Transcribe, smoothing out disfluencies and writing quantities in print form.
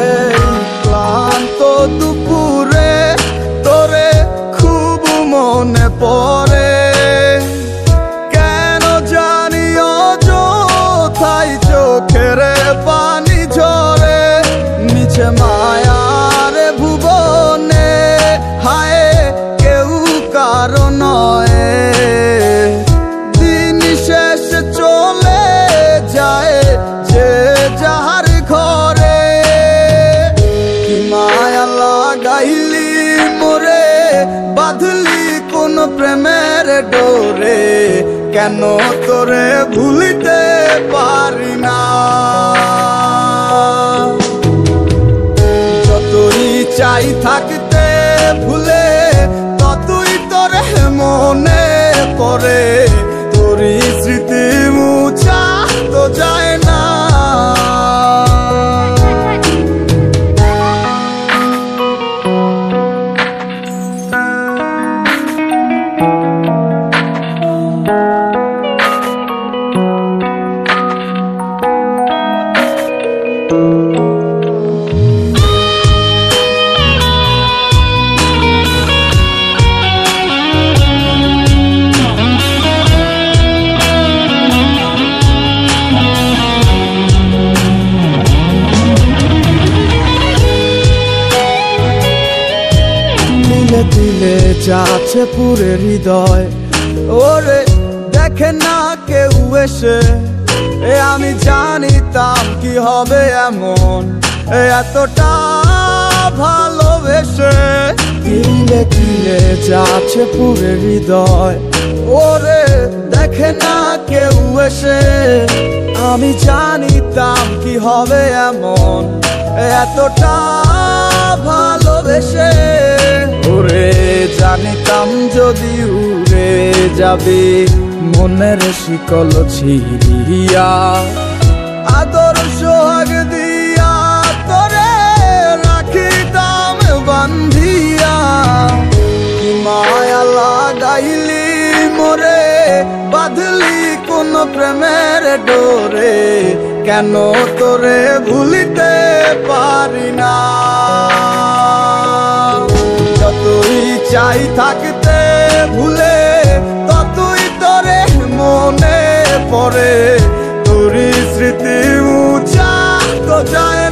এই ক্লান্ত দুপুরে তোরে খুব মনে পড়ে, কেন জানি অযথাই চোখের পানি ঝরে। নিচে মায়ার ভুবনে হায় কেউ কারো নয়, দিন শেষ চলে যায় যে যাহার ঘরে। কি মায়া লাগাইলি মোরে, বাঁধলি কোন প্রেমের ডোরে, কেন তোরে ভুলিতে পারি না। যতই চাই থাকতে ভুলে, ততই তোরে মনে পড়ে, তোরই স্মৃতি মুছা তো যায় না। দিলে যাচ্ছে পুরে হৃদয়, ওরে দেখে না কেউ এসে। আমি জানিতাম কি হবে এমন, এতটা ভালোবেসে। দিলে দিলে যাচ্ছে পুরে হৃদয়, ওরে দেখে না কেউ এসে। আমি জানিতাম কি হবে এমন, এতটা ভালোবেসে। ওরে জানিতাম যদি উড়ে যাবে মনের শিকল ছিড়িয়া, আদর সোহাগ দিয়া তোরে রাখিতাম বান্ধিয়া। কি মায়া লাগাইলি মোরে, বাঁধলি কোন প্রেমের ডোরে, কেন তোরে ভুলিতে পারি না। যতই চাই থাকতে ভুলে, ততই তোরে মনে পড়ে, তোরই স্মৃতি মুছা তো যায়